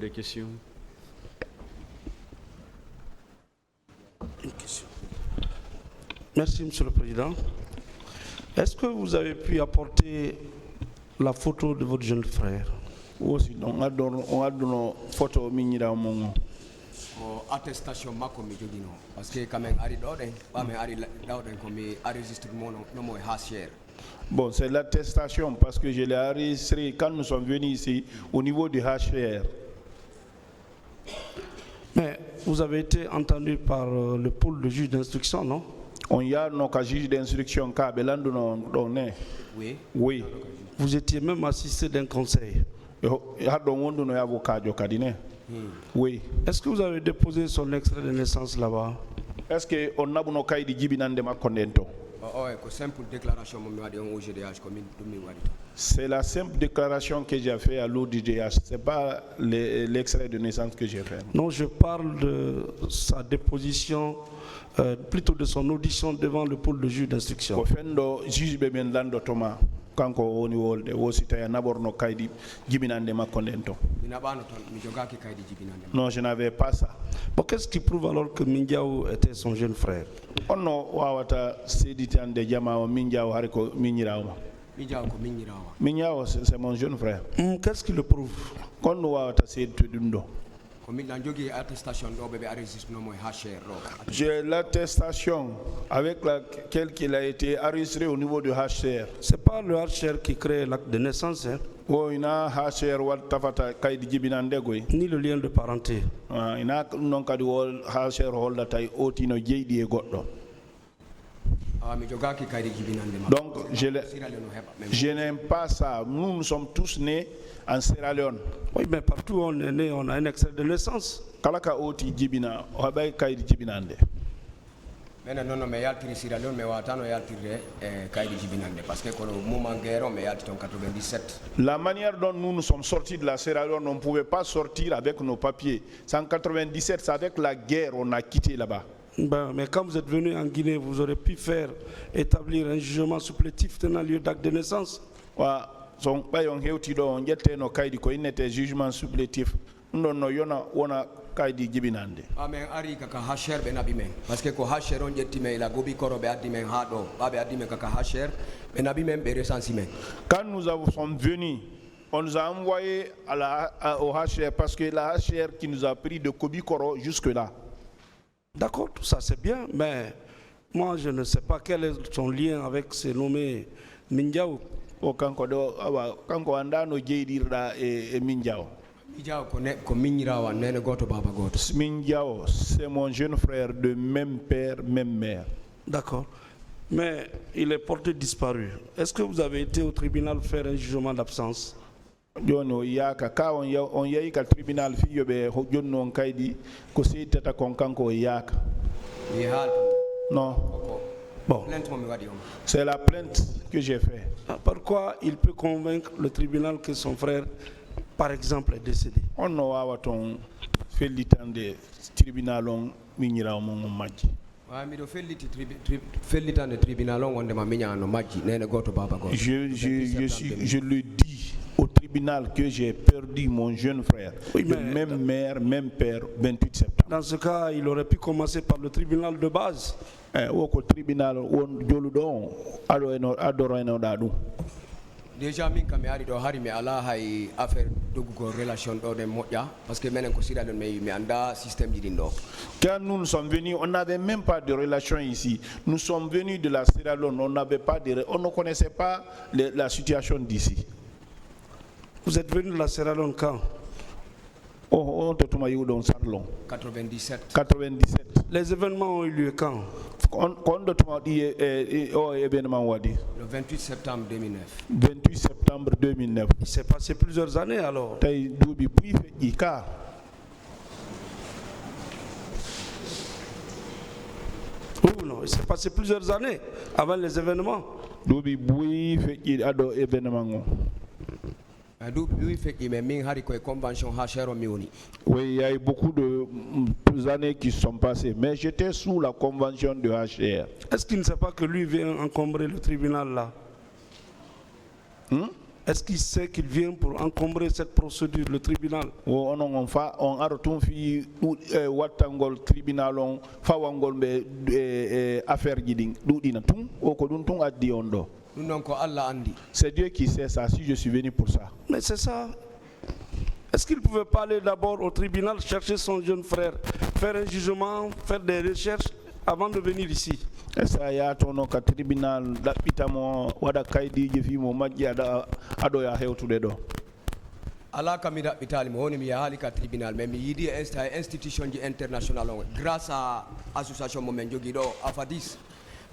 des questions? Une question. Merci, Monsieur le Président. Est-ce que vous avez pu apporter la photo de votre jeune frère? Aussi, on a donné photo minira mon. Attestation mako mi jogino parce que quand même ari doden ba me ari dawden ko mi enregistre mon no hasher. Bon, c'est l'attestation parce que je l'ai enregistré quand nous sommes venus ici au niveau du HR. Mais vous avez été entendu par le pôle de juge d'instruction, non? On y a nos juge d'instruction ka belando no donné. Oui. Oui. Vous étiez même assisté d'un conseil. Oui. Est-ce que vous avez déposé son extrait de naissance là-bas? Est-ce que on a bono kaydi jibinande makondento? Simple déclaration mo wadi on OGDH comme dumi wadi. C'est la simple déclaration que j'ai fait à l'ODGH. C'est pas l'extrait de naissance que j'ai fait. Non, je parle de sa déposition, plutôt de son audition devant le pôle de juge d'instruction. Juge Bemendando Thomas. Non, je n'avais pas ça. Bon, qu'est-ce qui prouve alors que Mindiao était son jeune frère? Mindiao, c'est mon jeune frère. Qu'est-ce qui le prouve? J'ai l'attestation avec laquelle il a été enregistré au niveau du HCR. C'est pas le HCR qui crée l'acte de naissance, hein? Ni le lien de parenté. Donc, je n'aime pas ça. Nous sommes tous nés en Sierra Leone. Oui, mais partout où on est né, on a un extrait de naissance. Parce que en 97. La manière dont nous sommes sortis de la Sierra Leone, on ne pouvait pas sortir avec nos papiers. C'est en 97, c'est avec la guerre on a quitté là-bas. Ben, mais quand vous êtes venu en Guinée, vous aurez pu faire établir un jugement supplétif tenant lieu d'acte de naissance. Jugement supplétif. Non, non, yona wana kaidi jibinande. Amen ari kaka hasher be nabi men. Parce que ko hasher on jetti me la gobi koro be addi men hado. Babe addi men kaka hasher be nabi men be recensi men. Quand nous sommes venus, on nous a envoyé au HR parce que la HR qui nous a pris de Kobi Koro jusque là. D'accord, tout ça c'est bien, mais moi je ne sais pas quel est son lien avec ce nommé Mindiao. Mindiao, c'est mon jeune frère de même père, même mère. D'accord, mais il est porté disparu. Est-ce que vous avez été au tribunal faire un jugement d'absence? On y a un tribunal non. Bon. C'est la plainte que j'ai faite. Pourquoi il peut convaincre le tribunal que son frère, par exemple, est décédé? On a fait le tribunal je le dis au tribunal que j'ai perdu mon jeune frère. Oui, de même mère, même père, 28 septembre. Dans ce cas, il aurait pu commencer par le tribunal de base. Déjà min kam ari do hari mi ala hay affaire dogugo relation do de modja parce que menen ko sira don mi anda système di do. Quand nous sommes venus, on n'avait même pas de relation ici. Nous sommes venus de la Sierra Leone, on ne connaissait pas la situation d'ici. Vous êtes venu de la Sierra Leone quand? 97. 97. Les événements ont eu lieu quand? Le 28 septembre 2009. 28 septembre 2009. Il s'est passé plusieurs années alors. Oui, non, il s'est passé plusieurs années avant les événements. Oui, il y a eu beaucoup de années qui sont passées, mais j'étais sous la convention de HR. Est-ce qu'il ne sait pas que lui vient encombrer le tribunal là? Est-ce qu'il sait qu'il vient pour encombrer cette procédure, le tribunal? o onon on fa on arotum fi wattangol tribunal on fawangol be affaire jiding dudina tum o ko dun tum addi on do. ɗum noon ko Allah andi. C'est Dieu qui sait ça, si je suis venu pour ça. Mais c'est ça. Est-ce qu'il pouvait pas aller d'abord au tribunal, chercher son jeune frère, faire un jugement, faire des recherches avant de venir ici? Esa ya tono ka tribunal daɓɓitamo waɗa kaydiji fimo majji aɗo ya hewtude ɗo. ala kami ɗaɓɓitali mi woni mi yahali ka tribunal mais mi yiiɗi institution ji international on grâce à association mo men jogui ɗo AFADIS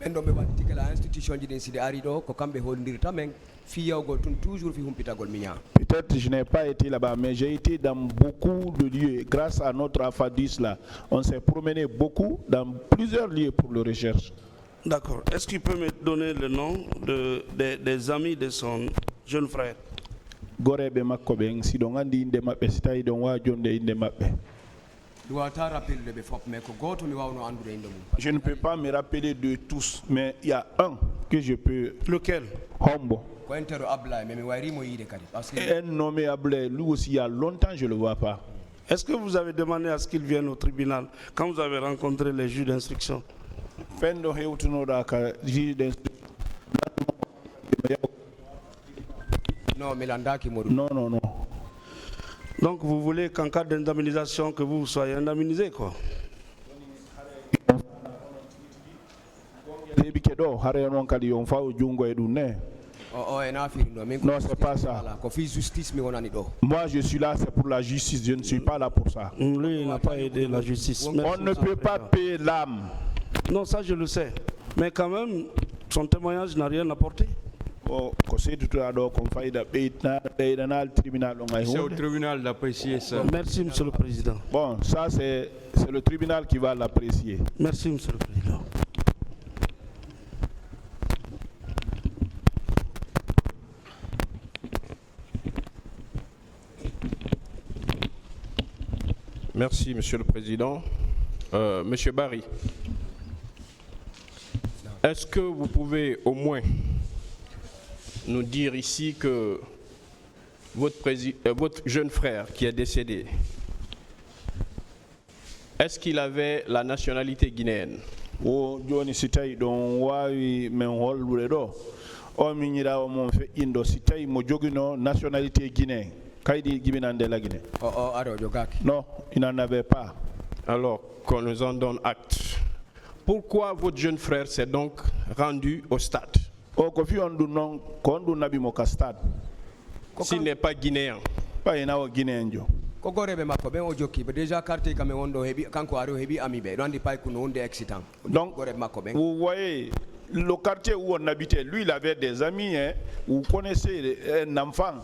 ɓen ɗo ɓe waɗi tigala institution ji ɗin siɗe ari ɗo ko kamɓe holdirta men fi yawgol tun toujours fi humpitagol mi ñaa. Peut-être je n'ai pas été là-bas, mais j'ai été dans beaucoup de lieux. Grâce à notre AFADIS là, on s'est promené beaucoup dans plusieurs lieux pour le recherche. D'accord. Est-ce qu'il peut me donner le nom des amis de son jeune frère? Goreɓe makko ɓen si ɗon andi inde maɓɓe si tawi ɗon wawi jonde inde maɓɓe. Je ne peux pas me rappeler de tous, mais il y a un que je peux. Lequel? Hombo. Un nommé Ablay, lui aussi il y a longtemps je ne le vois pas. Est-ce que vous avez demandé à ce qu'il vienne au tribunal quand vous avez rencontré les juges d'instruction? Non, non, non. Donc vous voulez qu'en cas d'indemnisation que vous soyez indemnisé quoi? Non, c'est pas ça. Moi je suis là, c'est pour la justice, je ne suis pas là pour ça. Lui, il n'a pas aidé la justice. On ne peut pas payer l'âme. Non, ça je le sais. Mais quand même, son témoignage n'a rien apporté. C'est au tribunal d'apprécier ça. Merci, Monsieur le Président. Bon, ça c'est le tribunal qui va l'apprécier. Merci, Monsieur le Président. Merci, Monsieur le Président. Monsieur Barry, est-ce que vous pouvez au moins nous dire ici que votre jeune frère qui est décédé, est-ce qu'il avait la nationalité guinéenne? Joni si tawi ɗon wawi men hollude ɗo o miñirawo mon feƴƴindo si tawi mo jogino nationalité guinéen kaydi jibinande la Guinée. Non, il n'en avait pas. Alors qu'on nous en donne acte. Pourquoi votre jeune frère s'est donc rendu au stade? S'il n'est pas guinéen. Donc, vous voyez, le quartier où on habitait, lui, il avait des amis. Hein, vous connaissez un enfant,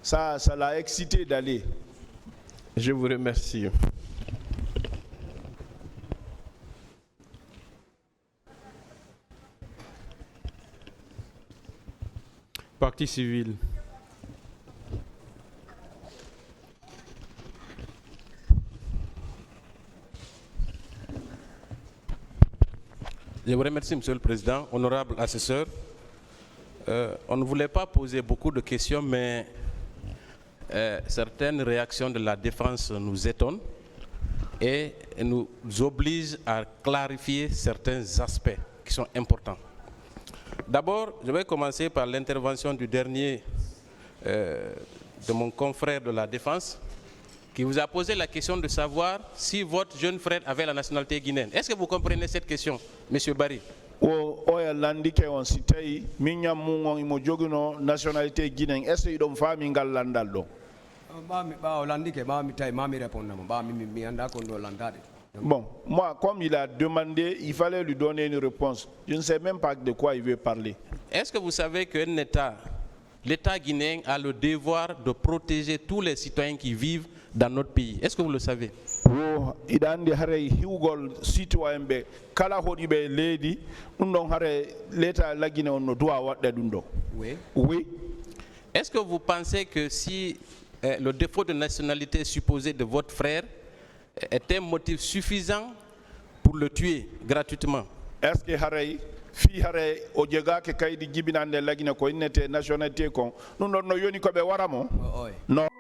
ça l'a excité d'aller. Je vous remercie. Partie civile. Je vous remercie, Monsieur le Président. Honorable assesseur, on ne voulait pas poser beaucoup de questions, mais certaines réactions de la défense nous étonnent et nous obligent à clarifier certains aspects qui sont importants. D'abord, je vais commencer par l'intervention du dernier de mon confrère de la défense qui vous a posé la question de savoir si votre jeune frère avait la nationalité guinéenne. Est-ce que vous comprenez cette question, Monsieur Barry? Nationalité guinéenne. Est-ce que vous avez Bon, moi, comme il a demandé, il fallait lui donner une réponse. Je ne sais même pas de quoi il veut parler. Est-ce que vous savez qu'un État, l'État guinéen a le devoir de protéger tous les citoyens qui vivent dans notre pays? Est-ce que vous le savez? Oui. Oui. Est-ce que vous pensez que si le défaut de nationalité supposé de votre frère est un motif suffisant pour le tuer gratuitement? Est-ce que fi hare o jega ke kaydi jibinande lagine ko innete nationalité kon non no yoni ko be waramo no